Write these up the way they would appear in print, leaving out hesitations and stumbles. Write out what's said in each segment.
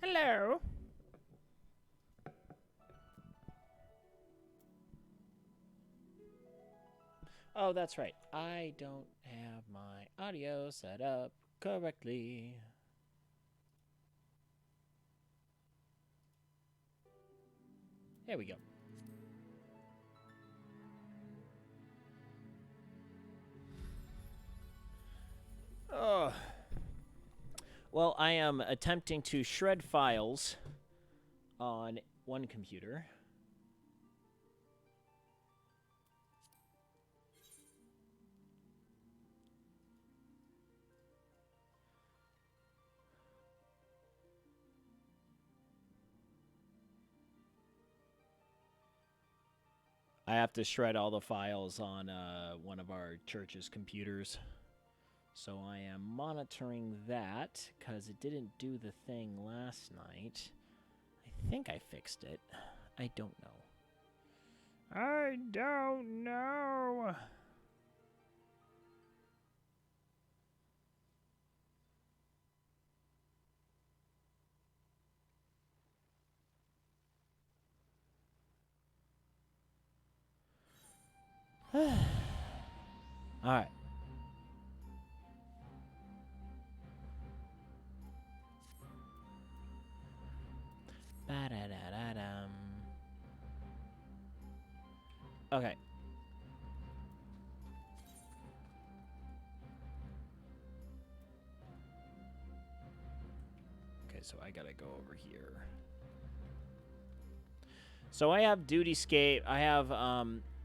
Hello. Oh, that's right. I don't have my audio set up correctly. There we go. Oh. Well, I am attempting to shred files on one computer. I have to shred all the files on one of our church's computers. So I am monitoring that because it didn't do the thing last night. I think I fixed it. I don't know. I don't know. All right. Ba-da-da-da-dum. Okay. Okay, so I gotta go over here. So I have Dutyscape. I have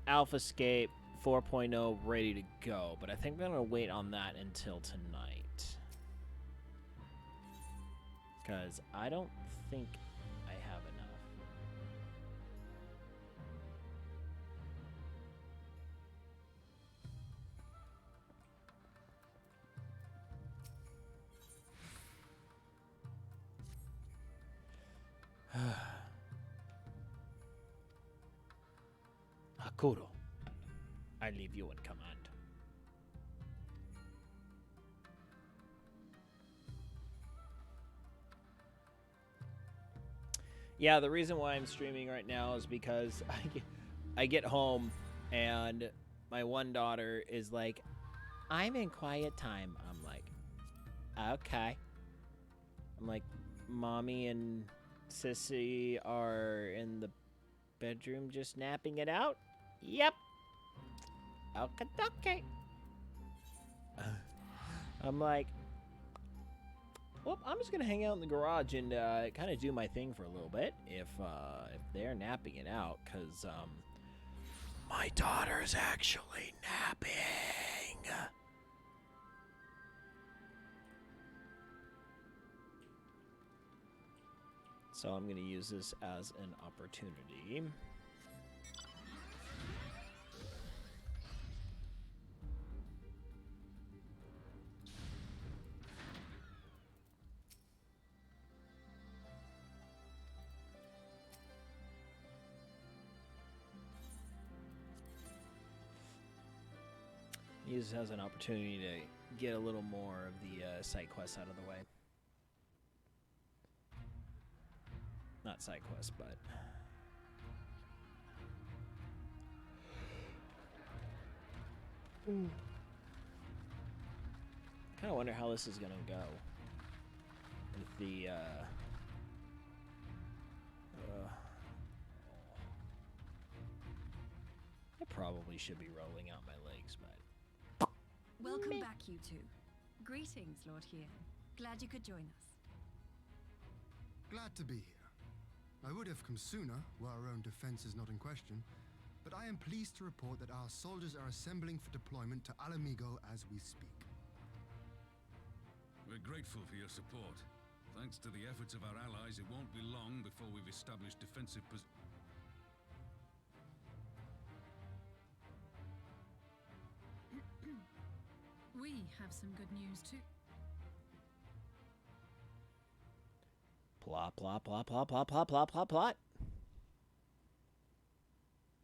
AlphaScape 4.0 ready to go, but I think I'm gonna wait on that until tonight. Because I don't think I have enough. Hakuro, I leave you in command. Yeah, the reason why I'm streaming right now is because I get home and my one daughter is like, I'm in quiet time. I'm like, okay. I'm like, mommy and Sissy are in the bedroom just napping it out? Yep. Okay, okay. I'm like, well, I'm just gonna hang out in the garage and kind of do my thing for a little bit if they're napping it out, cause my daughter's actually napping. So I'm gonna use this as an opportunity. Use this as an opportunity to get a little more of the side quests out of the way. Not side quests, but kind of wonder how this is gonna go with the. I probably should be rolling out my legs, but Welcome back, you two. Greetings, Lord Hien. Glad you could join us. Glad to be here. I would have come sooner, where our own defense is not in question, but I am pleased to report that our soldiers are assembling for deployment to Alamigo as we speak. We're grateful for your support. Thanks to the efforts of our allies, it won't be long before we've established defensive positions. We have some good news too. plot, plot, plot, plot, plot, plot, plot, plot, plot.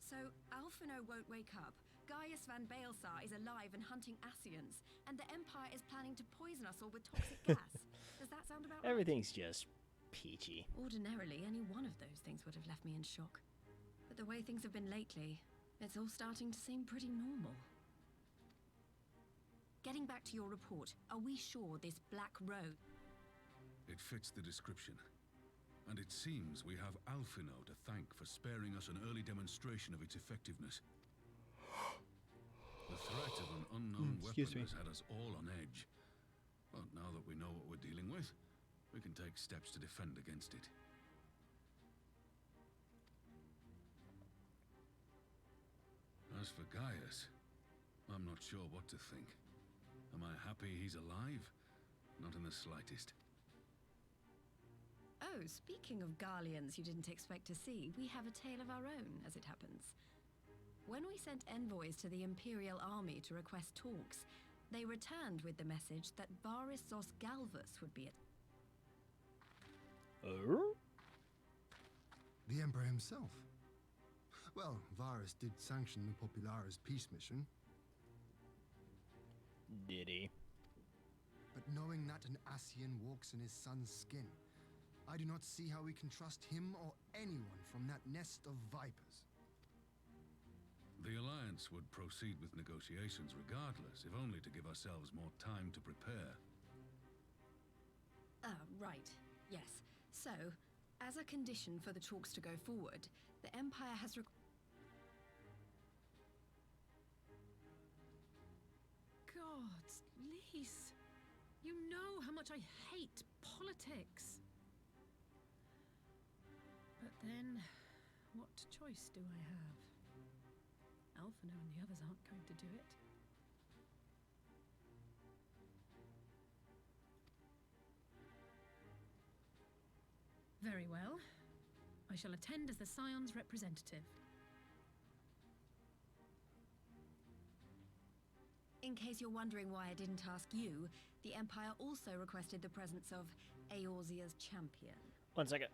So, Alphino won't wake up. Gaius van Baelsar is alive and hunting Asians, and the Empire is planning to poison us all with toxic gas. Does that sound about right? Everything's just Peachy. Ordinarily, any one of those things would have left me in shock. But the way things have been lately, it's all starting to seem pretty normal. Getting back to your report, are we sure this Black Road... It fits the description. And it seems we have Alphino to thank for sparing us an early demonstration of its effectiveness. The threat of an unknown weapon has had us all on edge. But now that we know what we're dealing with, we can take steps to defend against it. As for Gaius, I'm not sure what to think. Am I happy he's alive? Not in the slightest. Oh, speaking of Garleans you didn't expect to see, we have a tale of our own, as it happens. When we sent envoys to the Imperial Army to request talks, they returned with the message that Varys Zos Galvus would be at... The Emperor himself. Well, Varys did sanction the Popularis peace mission. Did he? But knowing that an Ascian walks in his son's skin, I do not see how we can trust him or anyone from that nest of vipers. The Alliance would proceed with negotiations regardless, if only to give ourselves more time to prepare. Right. Yes. So, as a condition for the talks to go forward, the Empire has Gods, Lise, you know how much I hate politics. But then, what choice do I have? Alphino and the others aren't going to do it. Very well. I shall attend as the Scion's representative. In case you're wondering why I didn't ask you, the Empire also requested the presence of Eorzea's champion. 1 second.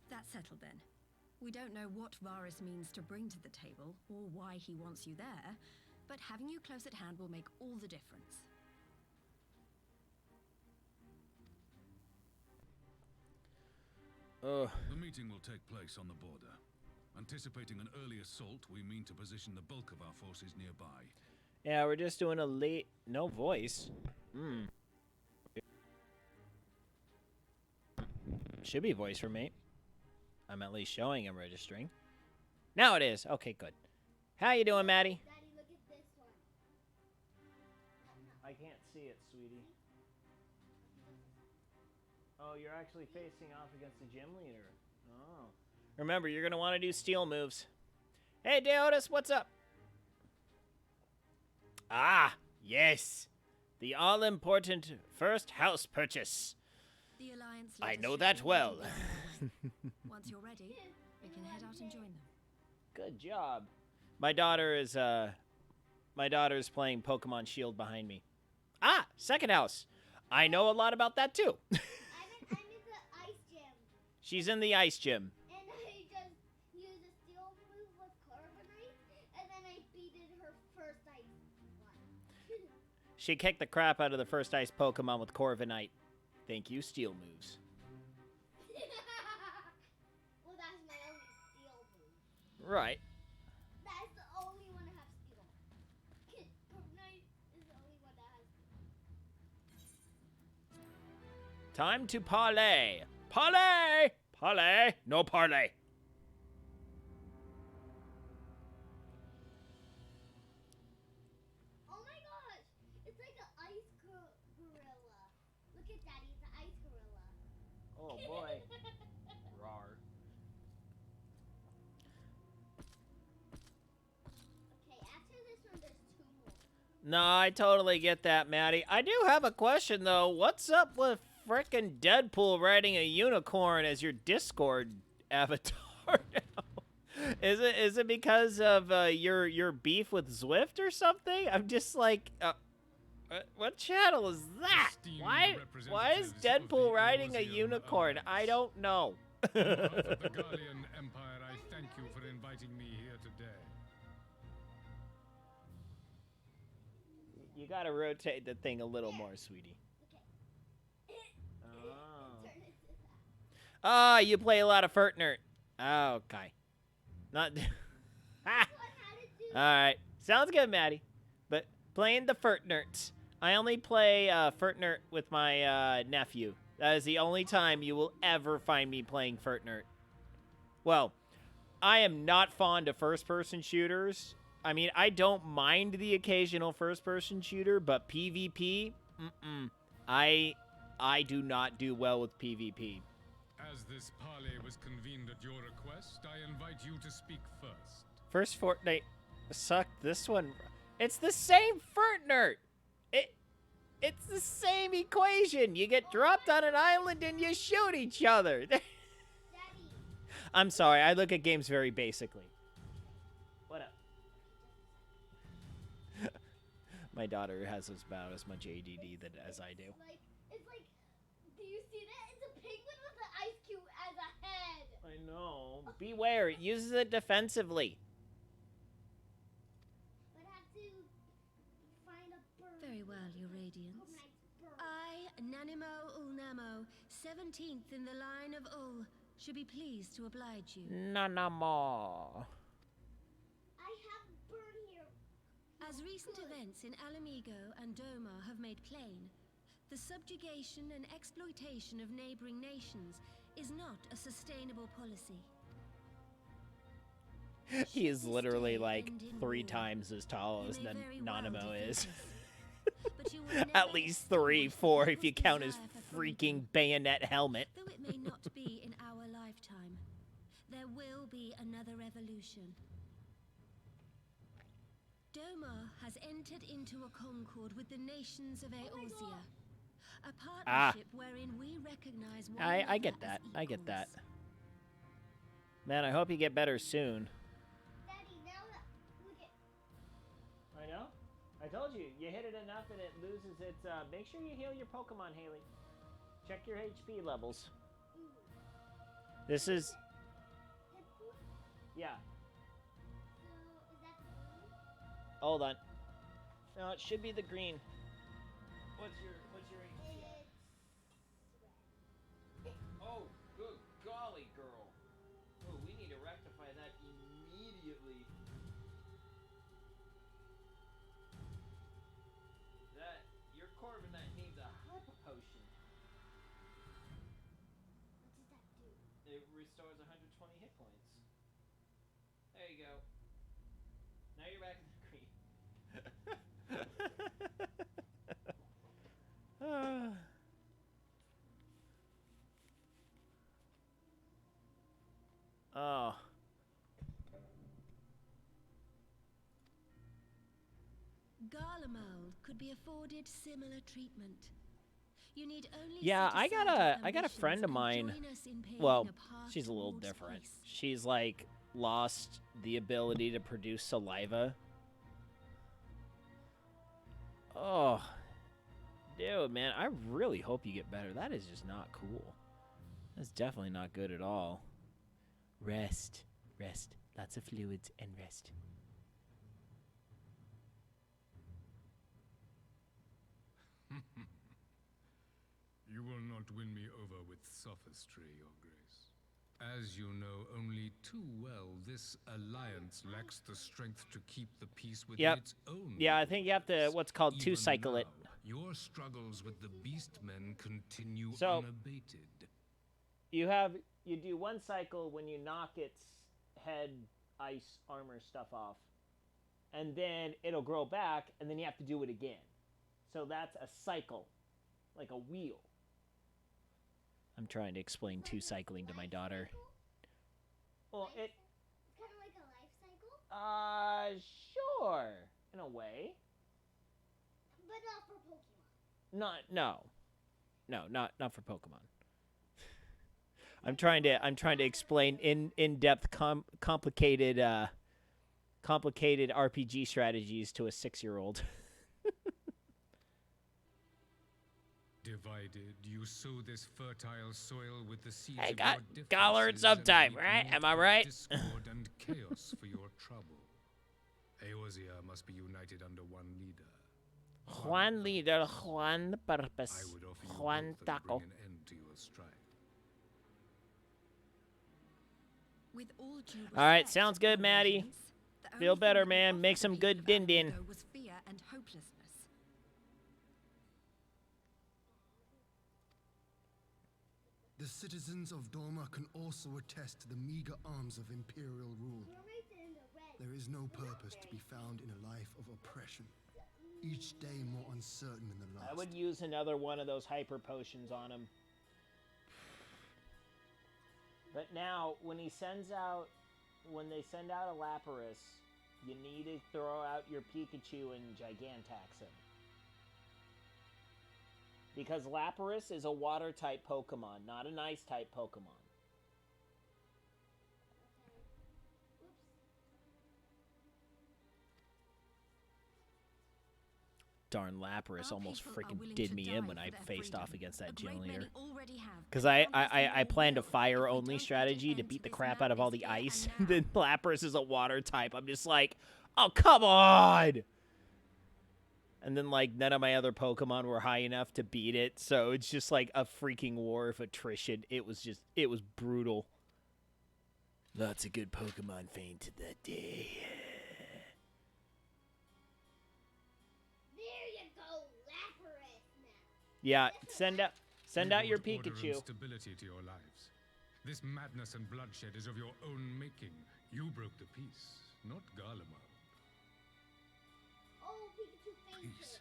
That's settled then. We don't know what Varys means to bring to the table, or why he wants you there, but having you close at hand will make all the difference. The meeting will take place on the border. Anticipating an early assault, we mean to position the bulk of our forces nearby. Yeah, we're just doing a late... No voice. Should be voice for me. I'm at least showing I'm registering. Now it is. Okay, good. How you doing, Maddie? Daddy, look at this one. I can't see it, sweetie. Oh, you're actually facing off against the gym leader. Oh. Remember, you're going to want to do steal moves. Hey, Deotis, what's up? Ah, yes. The all-important first house purchase. The Alliance I know leadership that will well. lead the way. Once you're ready, we can head out and join them. Good job. My daughter's playing Pokemon Shield behind me. Ah, second house. I know a lot about that too. I'm in the ice gym. She's in the ice gym. And I just used a steel move with carbonite, and then I beated her first ice one. She kicked the crap out of the first ice Pokemon with Corviknight. Thank you, steal moves. Well, that's my only steel move. Right. That's the only one that has steel. Carbonite is the only one that has steel. Time to parlay. Parlay! Parlay! No parlay. Oh my gosh! It's like an ice gorilla. Look at Daddy, it's an ice gorilla. Oh boy. Rar. Okay, after this one, there's two more. No, I totally get that, Maddie. I do have a question, though. What's up with frickin' Deadpool riding a unicorn as your Discord avatar now? Is it because of your beef with Zwift or something? I'm just like, what channel is that? Esteemed Why is representatives of Deadpool the riding a Eorzean unicorn? I Alliance. don't know. On behalf of the Gallian Empire, I thank you for inviting me here today. You gotta rotate the thing a little more, sweetie. Okay. Oh. Turn it to that. Ah, you play a lot of Fertnert. Okay. Not. What how to do All right. Sounds good, Maddie. But playing the Fertnerts. I only play Fertnert with my nephew. That is the only time you will ever find me playing Fertnert. Well, I am not fond of first-person shooters. I mean, I don't mind the occasional first-person shooter, but PvP, I do not do well with PvP. As this parley was convened at your request, I invite you to speak first. First Fortnite sucked. This one, it's the same Fertnert. It's the same equation. You get dropped on an island and you shoot each other. Daddy? I'm sorry. I look at games very basically. What up? My daughter has about as much ADD as I do. It's like, do you see that? It's a penguin with an ice cube as a head. I know. Beware. It uses it defensively. But I have to find a bird. Very well, Your Radiance. Carbonite's bird. I, Nanimo Ulnamo, 17th in the line of Ul, should be pleased to oblige you. No more. I have a bird here. As recent events in Alamigo and Doma have made plain, the subjugation and exploitation of neighboring nations is not a sustainable policy. He is Should this literally day like end in 3 war, times as tall you as may very well Nanamo defeat is. us. But you will At never least 3, extinguish 4 the if you people's count his desire for freaking freedom. bayonet helmet. Though it may not be in our lifetime, there will be another revolution. Doma has entered into a concord with the nations of Eorzea. A partnership wherein we recognize one I another get as that. I get that. equals. Man, I hope you get better soon. Daddy, now that, look at, I know. I told you. You hit it enough and it loses its... make sure you heal your Pokemon, Haley. Check your HP levels. This is... Deadpool? Yeah. So, is that the blue? Hold on. No, it should be the green. What's your HP? It's Oh, good golly, girl. Oh, we need to rectify that restores 120 hit points. There you go. Now you're back in the green. Oh. Garlemald could be afforded similar treatment. You need only Yeah, set I aside your got a friend of ambitions and mine. join us in paving Well, a path she's a little towards different. peace. She's like lost the ability to produce saliva. Oh. Dude, man, I really hope you get better. That is just not cool. That's definitely not good at all. Rest. Rest. Lots of fluids and rest. You will not win me over with sophistry, Your Grace. As you know only too well, this alliance lacks the strength to keep the peace within Yep. its own. Yeah, I think you have to borders. what's called Even two-cycle it. now, your struggles with the Beastmen continue So- unabated. You do one cycle when you knock its head ice armor stuff off. And then it'll grow back, and then you have to do it again. So that's a cycle. Like a wheel. I'm trying to explain two cycling to my daughter. Well, It's kind of like a life cycle, sure, in a way. but not for Pokemon. Not for Pokemon. I'm trying to explain in-depth complicated RPG strategies to a 6-year-old. Divided, you sow this fertile soil with the seeds I of got your Galar differences sometime, and reap right? naught Am I but right? Discord and chaos for your trouble. Eorzea must be united under one leader. Juan leader, Juan purpose, I would offer you Juan both and taco. bring an end to your strife. With all due All right, respect, sounds good, Your Maddie. Radiance, the Feel only better, thing that man. could Make offer some the good people of din-din. Alamigo was fear and hopelessness. The citizens of Dorma can also attest to the meager arms of imperial rule. Mermaids in the red. There is no purpose to be found in a life of oppression. Each day more uncertain than the last. I would use another one of those hyper potions on him. But now, when they send out a Lapras, you need to throw out your Pikachu and Gigantax him. Because Lapras is a water-type Pokemon, not an ice-type Pokemon. Darn Lapras Our almost people are freaking willing did to me die in when for I their faced off freedom. against that A gym great leader. many already have, Because and I countless more planned a will. If fire-only we don't strategy put to an beat end the to crap this out of all madness the here ice. and Then now. Lapras is a water type. I'm just like, oh, come on! And then, like, none of my other Pokemon were high enough to beat it. So it's just like a freaking war of attrition. It was brutal. Lots of good Pokemon fainted that day. There you go, Lapras now. Yeah, send out We your brought order and Pikachu. stability to your lives. This madness and bloodshed is of your own making. You broke the peace, not Garlemald. Oh, Pikachu fainted. Peace.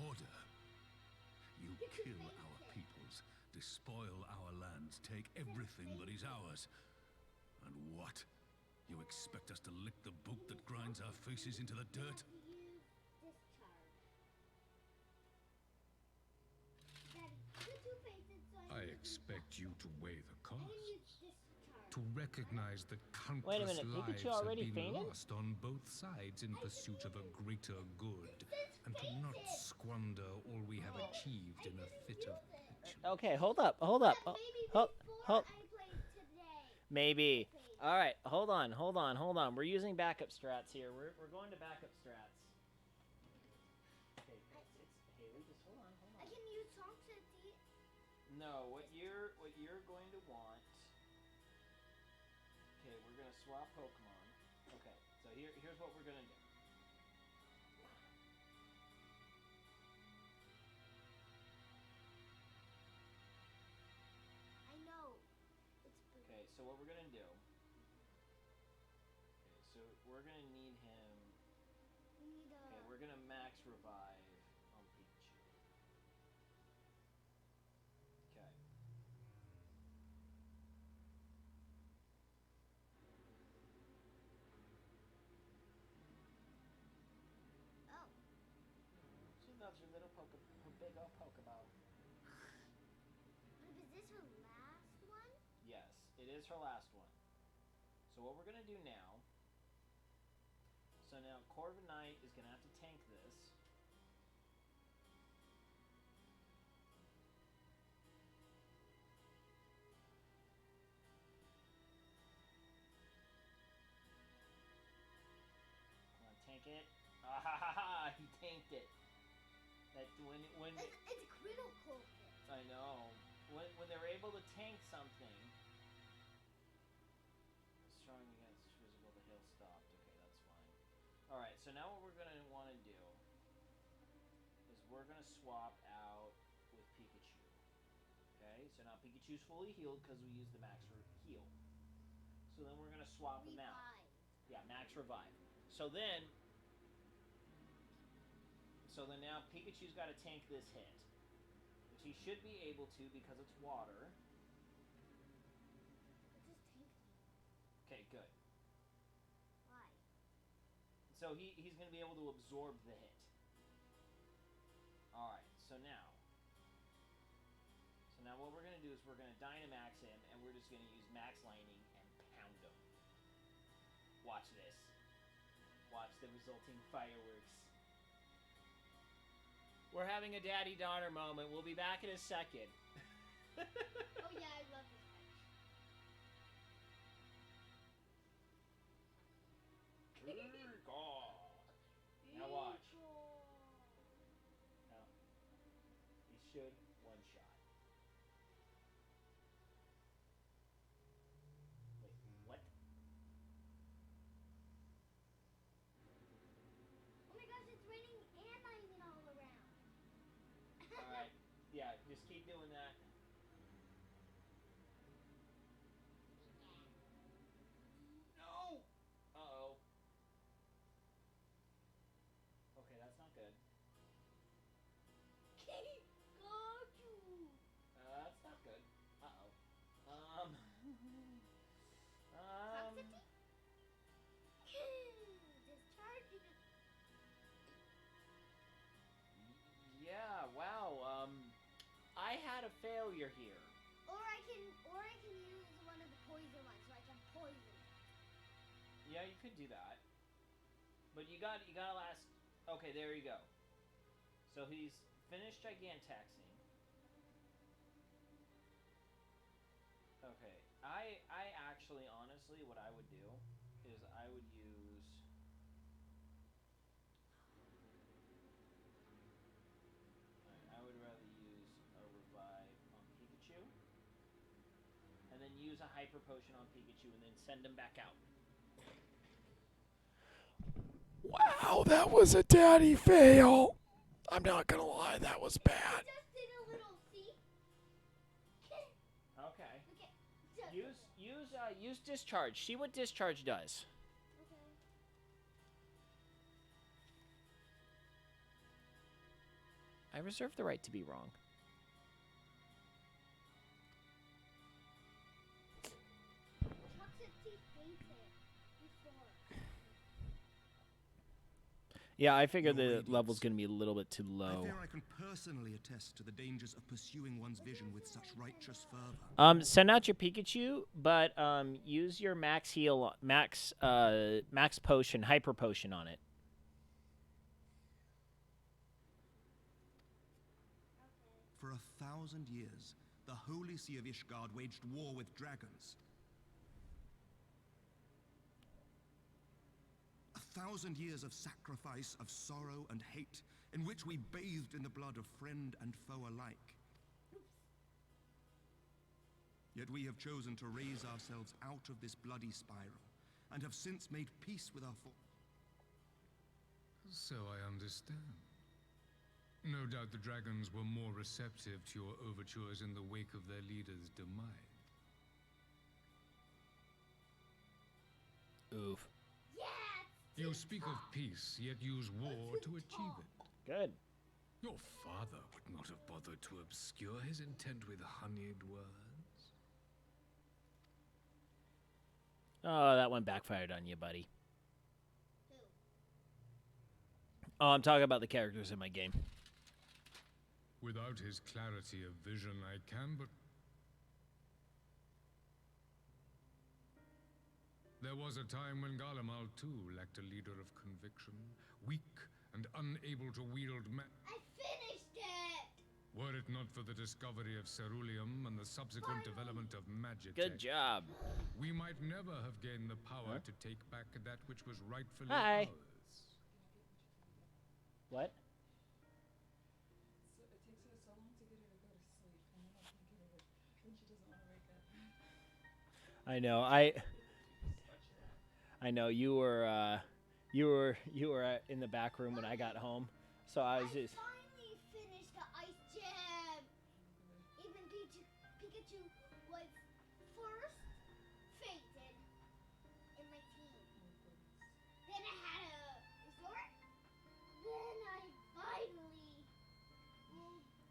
Order. You kill our peoples, despoil our lands, take everything that is ours. And what? You expect us to lick the boot that grinds our faces into the dirt? Use discharge. Daddy, Pikachu fainted, so I I'm expect you to weigh the gonna cost. use discharge. To recognize that countless Wait a minute, lives Pikachu already have been fainted? lost on both sides in pursuit of a greater good, and to not squander all we have achieved in a fit of petulance. Okay, hold up. But Oh, maybe hold, before hold. I played today. Maybe. All right, hold on. We're using backup strats here. We're going to backup strats. Okay, it's Haley. Just hold on. I can use Toxicity. No, what you're going to want. Okay, we're gonna swap Pokemon. Okay, so here's what we're gonna do. I know. It's so what we're gonna do. Okay, so we're gonna need him. We need a. Okay, we're gonna max revive on Pikachu. Okay. Oh. She loves your little her big old Pokeball. But is this her last one? Yes, it is her last one. So what we're gonna do now. So now Corviknight is gonna have to tank this. Come on, tank it. Ah ha ha ha! He tanked it. That when It's critical. I know when they're able to tank something. Strong against physical, the hail stopped. Okay, that's fine. Alright, so now what we're going to want to do is we're going to swap out with Pikachu. Okay, so now Pikachu's fully healed because we used the max heal. So then we're going to swap him out. Yeah, max revive. So then now Pikachu's got to tank this hit. Which he should be able to because it's water. Just tank me. Okay, good. Why? So he's going to be able to absorb the hit. Alright, so now what we're going to do is we're going to Dynamax him, and we're just going to use Max Lightning and pound him. Watch this. Watch the resulting fireworks. We're having a daddy-daughter moment. We'll be back in a second. Oh yeah, I love this match. Now watch. Now, he should one-shot. Wait, what? Oh my gosh, it's raining and lightning all around. Alright, yeah, just keep doing that. No! Uh-oh. Okay, that's not good. Got you. That's not good. Uh-oh. Toxicity? Discharging. Yeah, wow, I had a failure here. Or I can use one of the poison ones, so I can poison it. Yeah, you could do that. But you gotta last. Okay, there you go. So he's finished Gigantaxing. Okay, I actually, honestly, what I would do is I would use. I would rather use a revive on Pikachu, and then use a hyper potion on Pikachu, and then send him back out. Wow, that was a daddy fail. I'm not gonna lie, that was bad. I just did a little see. Okay. Okay. Use discharge. See what discharge does. Okay. I reserve the right to be wrong. Toxicity hates it before. Yeah, I figured Your the radiance. level's gonna be a little bit too I low. fear I can personally attest to the dangers of pursuing one's vision with such righteous fervor. Send out your Pikachu, but use your max heal, max potion, hyper potion on it. For 1,000 years, the Holy See of Ishgard waged war with dragons. 1,000 years of sacrifice, of sorrow and hate, in which we bathed in the blood of friend and foe alike. Yet we have chosen to raise ourselves out of this bloody spiral, and have since made peace with our So I understand. No doubt the dragons were more receptive to your overtures in the wake of their leader's demise. You speak of peace, yet use war to achieve it. Good. Your father would not have bothered to obscure his intent with honeyed words. Oh, that one backfired on you, buddy. Oh, I'm talking about the characters in my game. Without his clarity of vision, I can but... There was a time when Garlemald too lacked a leader of conviction, weak and unable to wield I finished it! Were it not for the discovery of ceruleum and the subsequent development of magic, Good job. we might never have gained the power to take back that which was rightfully Hi. ours. What? So it takes her so long to get her to go to sleep, and then I can't get her when she doesn't want to wake up. I know. I know you were in the back room when I got home, so I was just. Finally finished the ice gym! Even Pikachu was first fated in my team. Then I had a resort. Then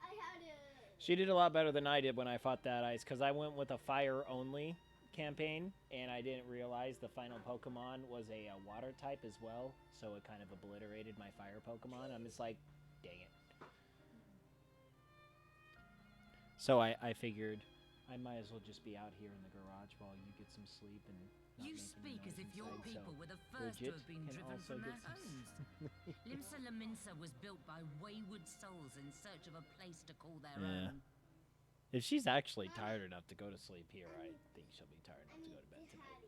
I had a... She did a lot better than I did when I fought that ice, because I went with a fire only campaign, and I didn't realize the final Pokemon was a water type as well, so it kind of obliterated my fire Pokemon. I'm just like, dang it. So I figured I might as well just be out here in the garage while you get some sleep and not You make any speak as noise if your inside, people so were the first to Bridget have been can driven also from get their some homes. Limsa Laminsa was built by wayward souls in search of a place to call their Yeah. own. If she's actually tired enough to go to sleep here, I think she'll be tired enough to go to bed tonight.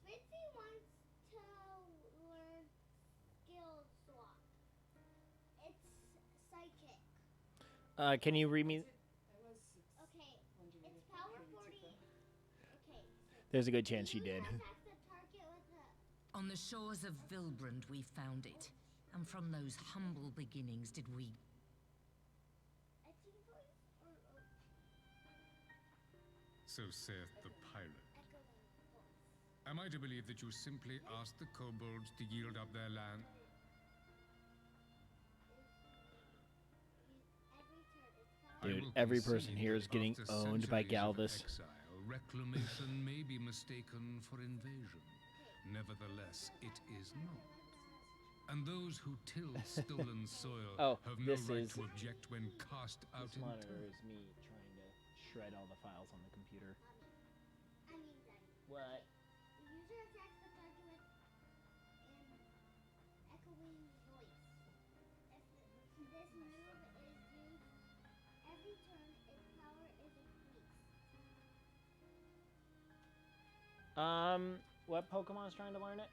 Spitzy wants to learn skill swap. It's psychic. Can you read me? Okay, it's power 40. Okay, so There's a good chance she did. attacks the target with a... On the shores of Vilbrand we found it, and from those humble beginnings did we... Etching voice or So saith the pirate. echoing voice? Am I to believe that you simply asked the kobolds to yield up their land? Every turn, it's power. I Dude, will every concede person here is that getting after owned by centuries of Galvus. Exile, reclamation may be mistaken for invasion. Nevertheless, it is not. And those who till stolen soil Oh, have no this right is- to object when cast out This in monitor turn. is me trying to shred all the files on the computer. I mean, Daddy. What? The user attacks the target with an echoing voice. If this move is used every turn, its power is increased. What Pokemon's trying to learn it?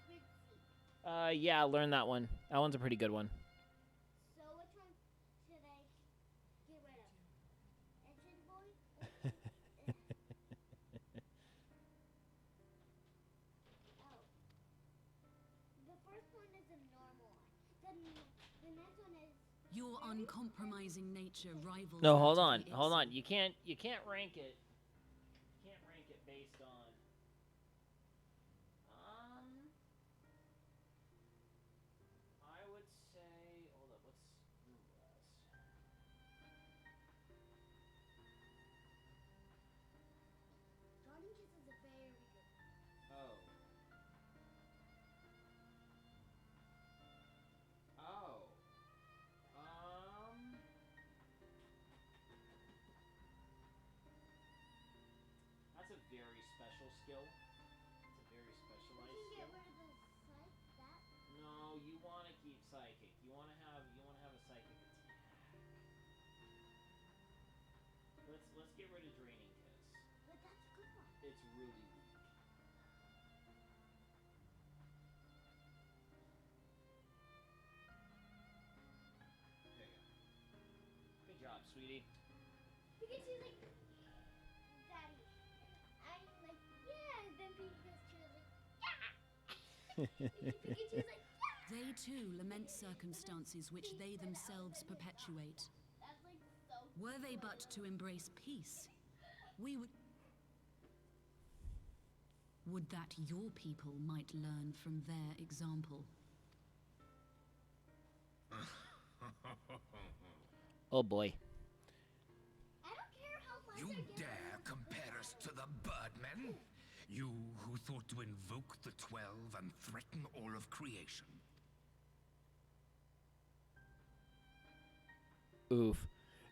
Spritzy. Yeah, learn that one. That one's a pretty good one. So which one should I get rid of? Engine boy? Oh. The first one is a normal one. The next one is Your uncompromising nature rivals. No, that hold of on, the hold on. Ixen. You can't rank it. You can't rank it based on. I would say. Hold up. What's last? Johnny Kiss is a very good one. Oh. Oh. That's a very special skill. It's a very We specialized can get skill. rid of the psych, that. No, you want to keep psychic. You want to have a psychic attack. Let's get rid of draining kiss. But that's a good one. It's really weak. There you go. Good job, sweetie. Pikachu's like, Daddy. I'm like, yeah. And then Pikachu's like, yeah. Pikachu's like, yeah. They too lament circumstances which they themselves perpetuate. That's like so. Were they but to embrace peace, we would. Would that your people might learn from their example. Oh boy. I don't care how much You I get dare compare us to the Birdmen? You who thought to invoke the 12 and threaten all of creation. Oof.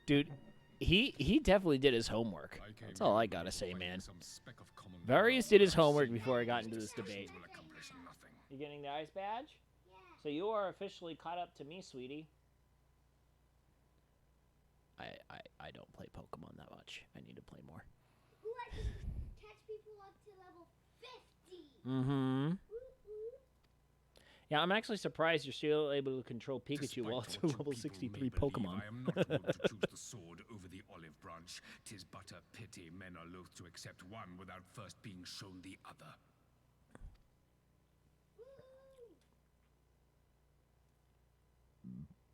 Dude, he definitely did his homework. That's all I gotta say, man. Various did his homework before I got into this debate. Will accomplish nothing. You getting the ice badge? Yeah. So you are officially caught up to me, sweetie. I don't play Pokemon that much. I need to play more. Ooh, I can catch people up to level 50. Mm-hmm. Ooh, ooh. Yeah, I'm actually surprised you're still able to control Pikachu Despite while what it's a you level people 63 may believe, Pokemon. I am not wont to choose the sword over the olive branch. 'Tis but a pity men are loath to accept one without first being shown the other.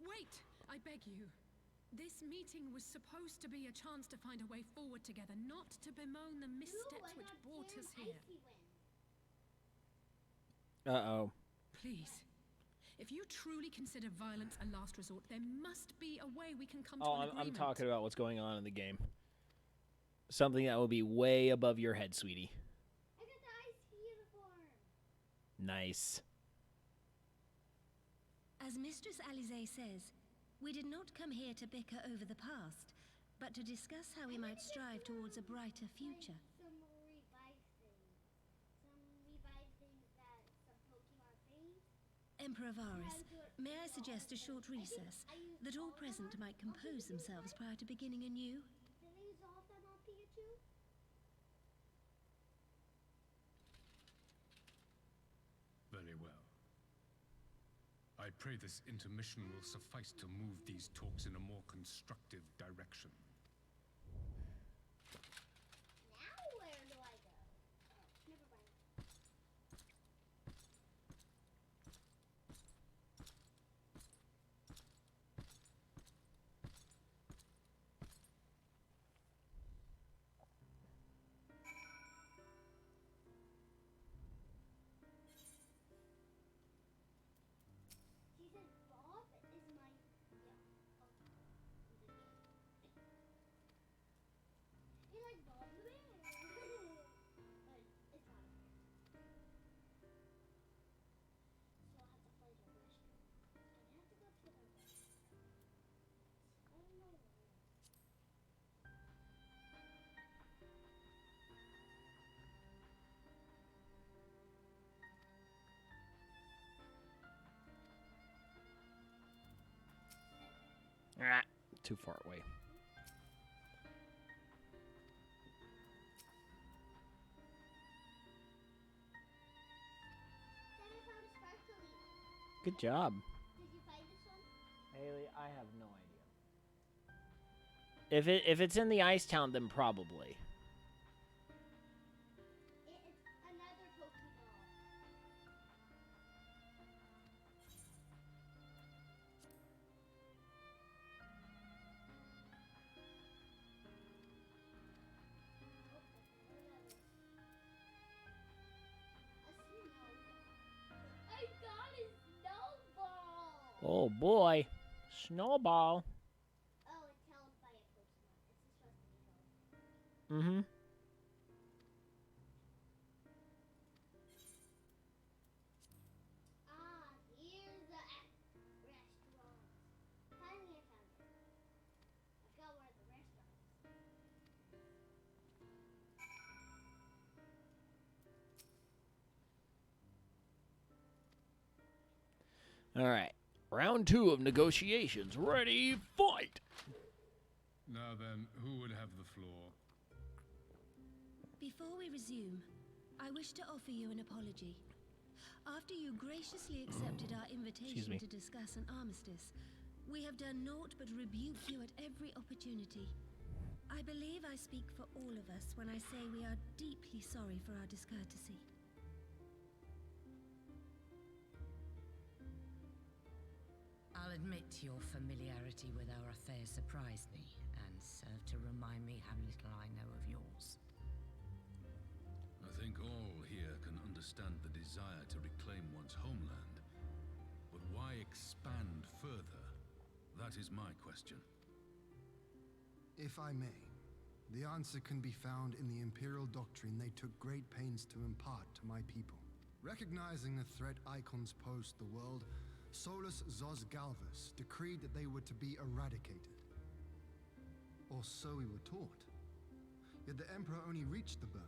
Wait! I beg you. This meeting was supposed to be a chance to find a way forward together, not to bemoan the missteps which brought us here. Uh-oh. Please. If you truly consider violence a last resort, there must be a way we can come Oh, to an I'm agreement. talking about what's going on in the game. Something that will be way above your head, sweetie. I got the ice uniform. Nice. As Mistress Alize says, we did not come here to bicker over the past, but to discuss how we might strive towards a brighter future. Some revived things. Some revived things that some Pokemon things. Emperor Varus, may I suggest a short recess, that all present might compose themselves prior to beginning anew? Did they use all of them on Pikachu? Very well. I pray this intermission will suffice to move these talks in a more constructive direction. Now where do I go? Oh, never mind. She said Bob is my You like Bob the bear? It's not a bear. So I'll have to find a restroom. And I have to go to the restroom. I don't know where. Ah, too far away. Then I found a sparkly. Good job. Did you find this one? Haley, I have no idea. If it's in the Ice Town, then probably. It's another Pokeball. I got a snowball! Oh boy, Snowball. Oh, it's held by a Pokemon. It's supposed to be held. Mm-hmm. Ah, here's the restaurant. Finally, I found it. I forgot where the restaurant is. All right. Round 2 of negotiations. Ready, fight! Now then, who would have the floor? Before we resume, I wish to offer you an apology. After you graciously accepted our invitation me. to discuss an armistice, we have done naught but rebuke you at every opportunity. I believe I speak for all of us when I say we are deeply sorry for our discourtesy. I'll admit your familiarity with our affair surprised me, and served to remind me how little I know of yours. I think all here understand the desire to reclaim one's homeland. But why expand further? That is my question. If I may, the answer can be found in the Imperial doctrine they took great pains to impart to my people. Recognizing the threat icons posed the world, Solus Zos Galvus decreed that they were to be eradicated. Or so we were taught. Yet the Emperor only reached the burn,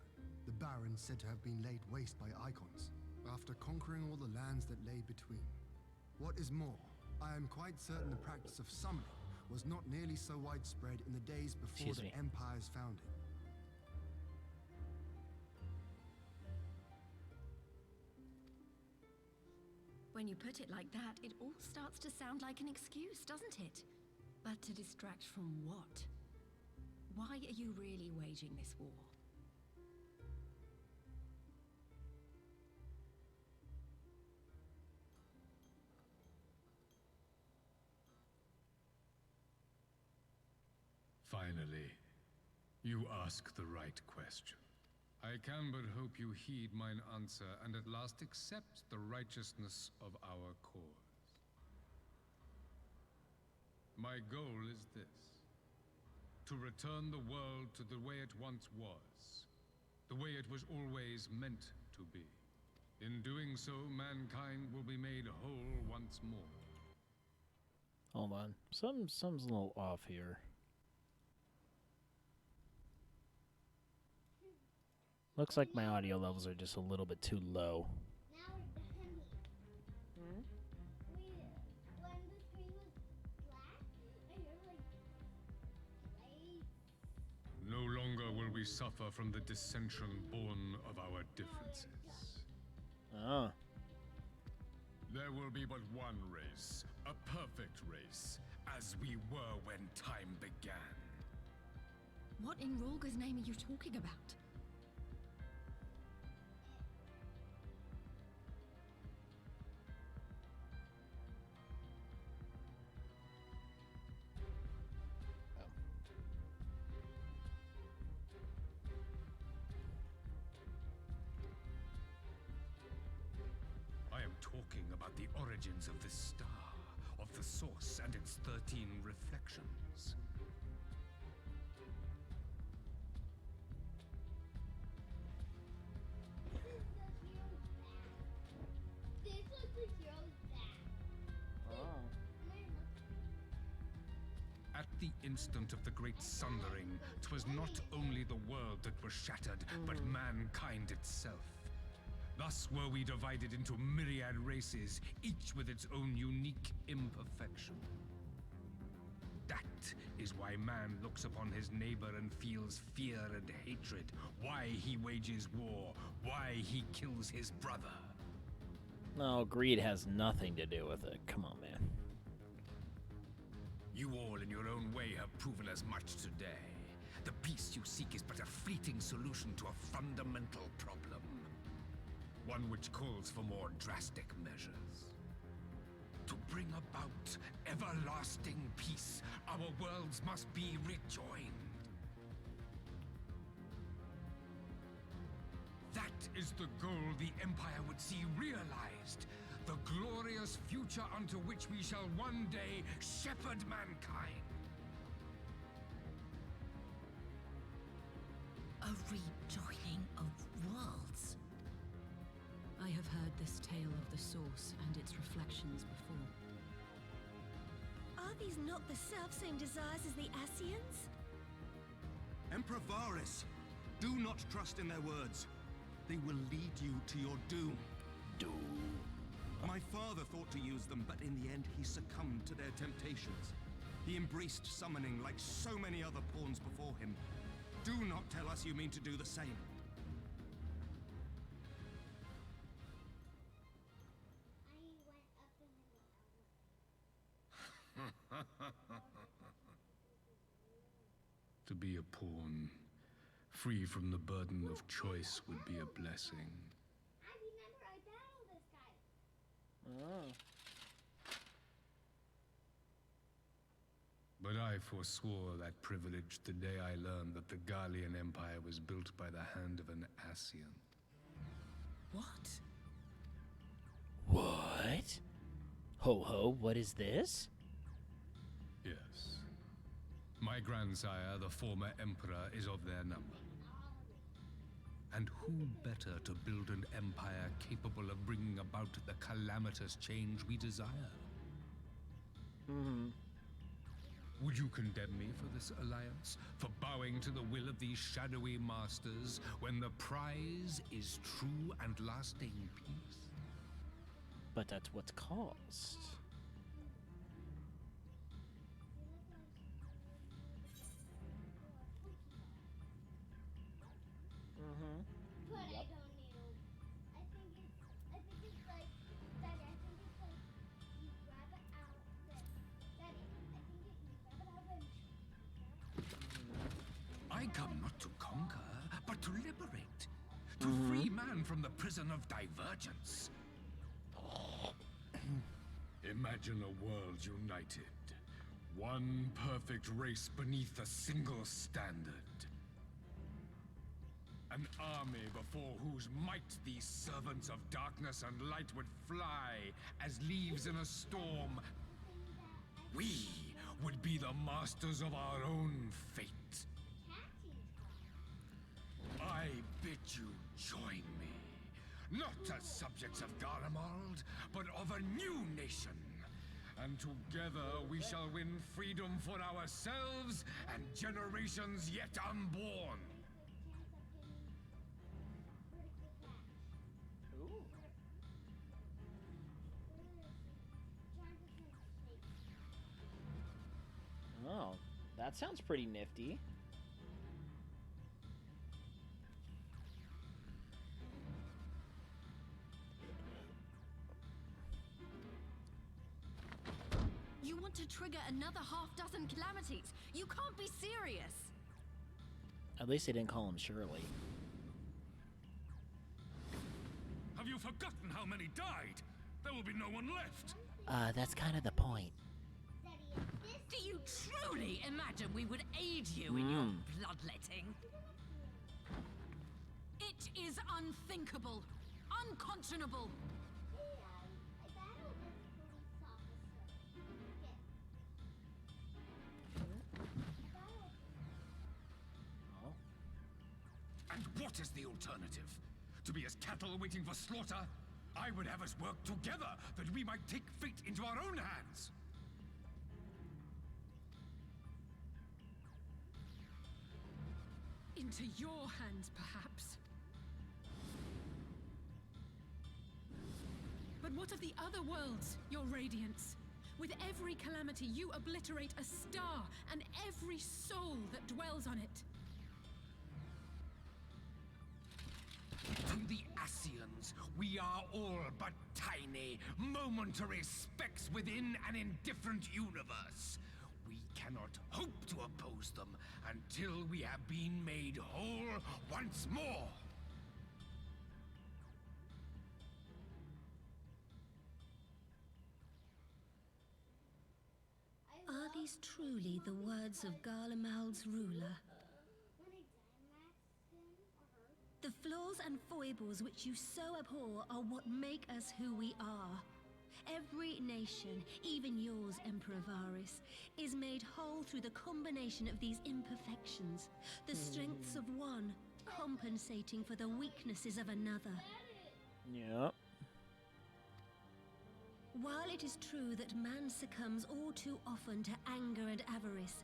the Baron said to have been laid waste by icons, after conquering all the lands that lay between. What is more, I am quite certain the practice of summoning was not nearly so widespread in the days before the Empire's founding. When you put it like that, it all starts to sound like an excuse, doesn't it? But to distract from what? Why are you really waging this war? Finally, you ask the right question. I can but hope you heed mine answer and at last accept the righteousness of our cause. My goal is this: to return the world to the way it once was, the way it was always meant to be. In doing so, mankind will be made whole once more. Hold on. Something's a little off here. Looks like my audio levels are just a little bit too low. Now we're done. When the screen was black, I heard like lights. No longer will we suffer from the dissension born of our differences. Oh. There will be but one race, a perfect race, as we were when time began. What in Rorga's name are you talking about? I am talking about the origins of this star, of the source and its 13 reflections. This was the hero's back. At the instant of the great sundering, 'twas not only the world that was shattered, but mankind itself. Thus were we divided into myriad races, each with its own unique imperfection. That is why man looks upon his neighbor and feels fear and hatred, why he wages war, why he kills his brother. No, greed has nothing to do with it. Come on, man. You all in your own way have proven as much today. The peace you seek is but a fleeting solution to a fundamental problem. One which calls for more drastic measures. To bring about everlasting peace, our worlds must be rejoined. That is the goal the Empire would see realized. The glorious future unto which we shall one day shepherd mankind. A rejoining of worlds. I have heard this tale of the source and its reflections before. Are these not the self-same desires as the Ascians? Emperor Varys, do not trust in their words. They will lead you to your doom. Doom. My father thought to use them, but in the end he succumbed to their temptations. He embraced summoning like so many other pawns before him. Do not tell us you mean to do the same. To be a pawn, free from the burden of choice, would be a blessing. I remember I battled this guy. Oh. But I forswore that privilege the day I learned that the Garlean Empire was built by the hand of an Ascian. What? What? Ho ho, what is this? Yes. My grandsire, the former emperor, is of their number. And who better to build an empire capable of bringing about the calamitous change we desire? Would you condemn me for this alliance? For bowing to the will of these shadowy masters when the prize is true and lasting peace? But at what cost? But I don't know. I think it's like, Daddy, I think it's like you grab it out. Daddy, I think you grab it out and I come not to conquer, but to liberate. To free man from the prison of divergence. Imagine a world united. One perfect race beneath a single standard. An army before whose might these servants of darkness and light would fly as leaves in a storm. We would be the masters of our own fate. I bid you join me, not as subjects of Garlemald, but of a new nation. And together we shall win freedom for ourselves and generations yet unborn. Oh, that sounds pretty nifty. You want to trigger another half-dozen calamities? You can't be serious! At least they didn't call him Shirley. Have you forgotten how many died? There will be no one left. That's kind of the point. Do you truly imagine we would aid you in your bloodletting? It is unthinkable. Unconscionable. And what is the alternative? To be as cattle waiting for slaughter? I would have us work together that we might take fate into our own hands. Into your hands, perhaps. But what of the other worlds, your radiance? With every calamity, you obliterate a star and every soul that dwells on it. To the Ascians, we are all but tiny, momentary specks within an indifferent universe. We cannot hope to oppose them until we have been made whole once more. Are these truly the words of Garlemald's ruler? The flaws and foibles which you so abhor are what make us who we are. Every nation, even yours, Emperor Varys, is made whole through the combination of these imperfections, the strengths of one compensating for the weaknesses of another. Yep. While it is true that man succumbs all too often to anger and avarice,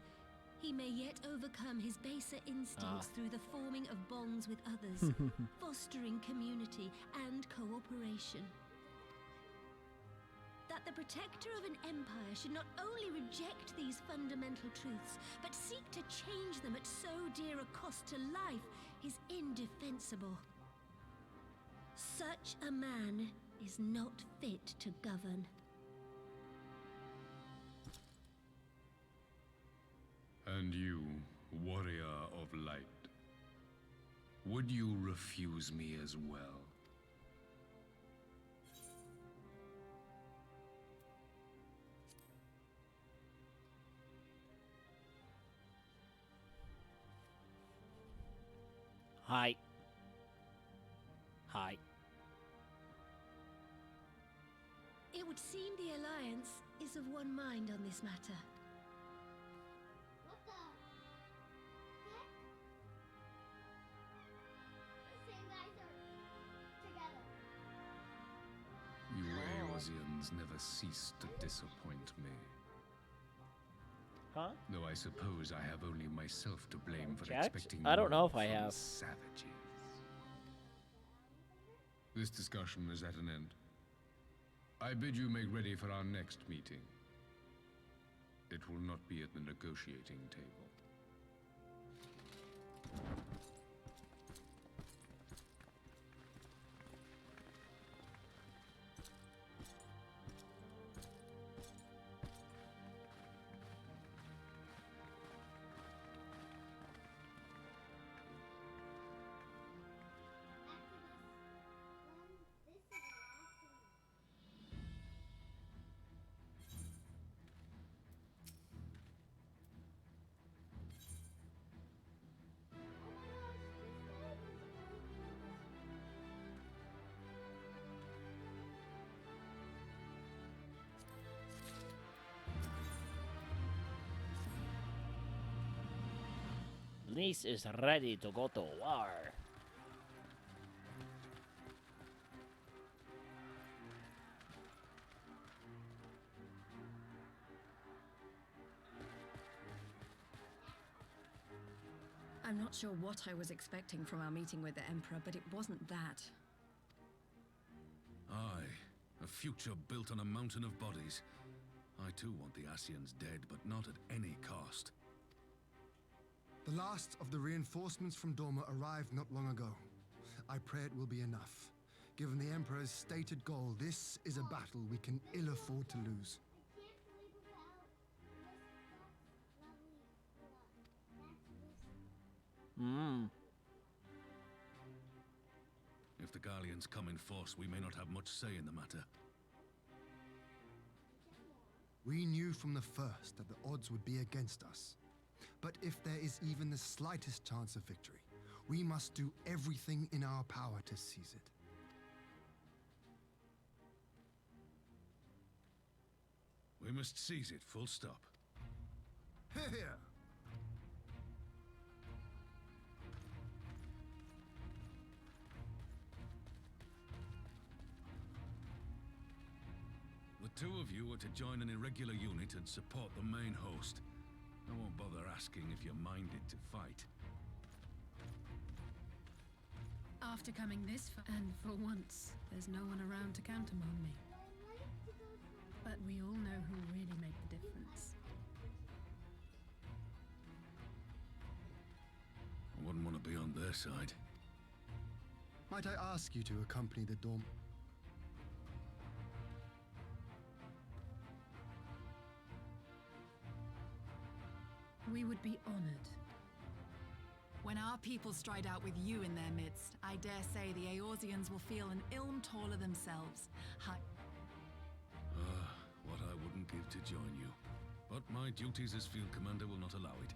he may yet overcome his baser instincts through the forming of bonds with others, fostering community and cooperation. That the protector of an empire should not only reject these fundamental truths, but seek to change them at so dear a cost to life is indefensible. Such a man is not fit to govern. And you, warrior of light, would you refuse me as well? Hi. Hi. would seem the Alliance is of one mind on this matter. What the heck? The same guys are together. You Eorzeans never cease to disappoint me. Huh? Though I suppose I have only myself to blame for Checked? expecting I don't know more if I from have. savages. This discussion is at an end. I bid you make ready for our next meeting. It will not be at the negotiating table. Nice is ready to go to war. I'm not sure what I was expecting from our meeting with the Emperor, but it wasn't that. Aye, a future built on a mountain of bodies. I too want the Ascians dead, but not at any cost. The last of the reinforcements from Dorma arrived not long ago. I pray it will be enough. Given the Emperor's stated goal, this is a battle we can ill afford to lose. I can't believe without this lovely blood. If the Gallians come in force, we may not have much say in the matter. We knew from the first that the odds would be against us. But if there is even the slightest chance of victory, we must do everything in our power to seize it. We must seize it, full stop. Here! The two of you are to join an irregular unit and support the main host. I won't bother asking if you're minded to fight. After coming this far, and for once, there's no one around to countermand me. But we all know who really make the difference. I wouldn't want to be on their side. Might I ask you to accompany the Dorm? We would be honored. When our people stride out with you in their midst, I dare say the Eorzeans will feel an ilm taller themselves. What I wouldn't give to join you. But my duties as field commander will not allow it.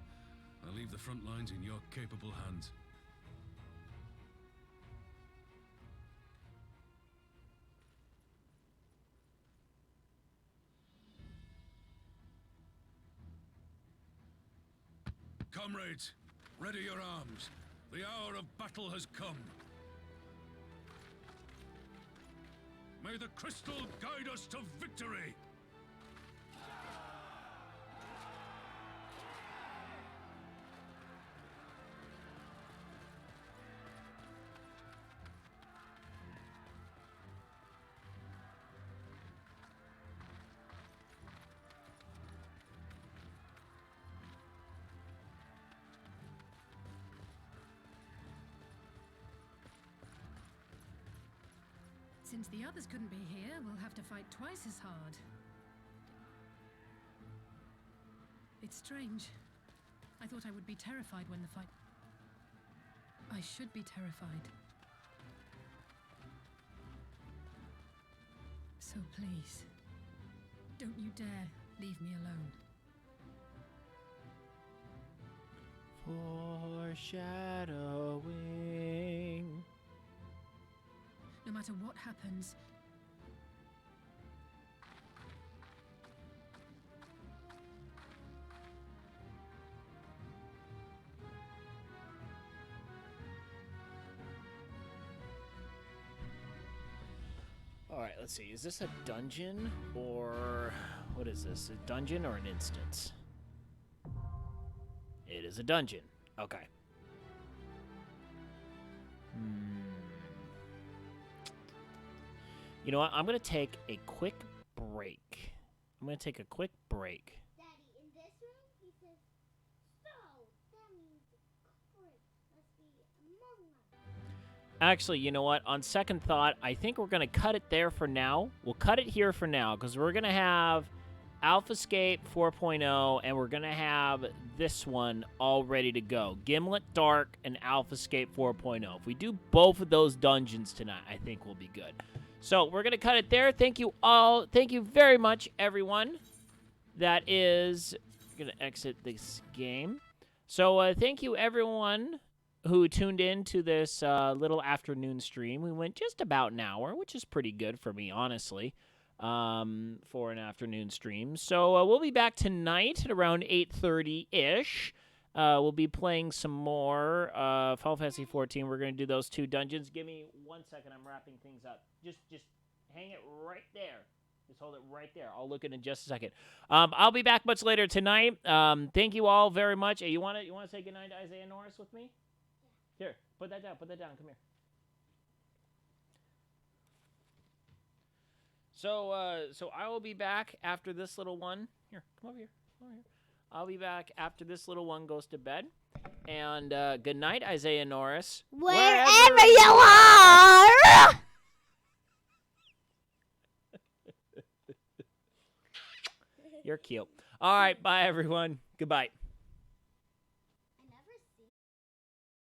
I'll leave the front lines in your capable hands. Comrades, ready your arms. The hour of battle has come. May the crystal guide us to victory! Since the others couldn't be here, we'll have to fight twice as hard. It's strange. I thought I would be terrified when the fight... I should be terrified. So please, don't you dare leave me alone. Foreshadowing. No matter what happens, All right, let's see. Is this a dungeon or what is this? A dungeon or an instance? It is a dungeon. Okay. You know what? I'm going to take a quick break. Daddy, in this room, he says, so, that means Corin must be among us. Actually, you know what? On second thought, I think we're going to cut it there for now. We'll cut it here for now because we're going to have AlphaScape 4.0 and we're going to have this one all ready to go. Gimlet Dark and AlphaScape 4.0. If we do both of those dungeons tonight, I think we'll be good. So we're going to cut it there. Thank you all. Thank you very much, everyone. That is going to exit this game. So thank you, everyone who tuned in to this little afternoon stream. We went just about an hour, which is pretty good for me, honestly, for an afternoon stream. So we'll be back tonight at around 8:30-ish. We'll be playing some more Final Fantasy 14. We're going to do those 2 dungeons. Give me 1 second. I'm wrapping things up. Just hang it right there. Just hold it right there. I'll look at it in just a second. I'll be back much later tonight. Thank you all very much. Hey, you want to say goodnight to Isaiah Norris with me? Yeah. Here, put that down. Put that down. Come here. So I will be back after this little one. Here, come over here. Come over here. I'll be back after this little one goes to bed. And good night, Isaiah Norris. Wherever you are! You're cute. All right, bye, everyone. Goodbye.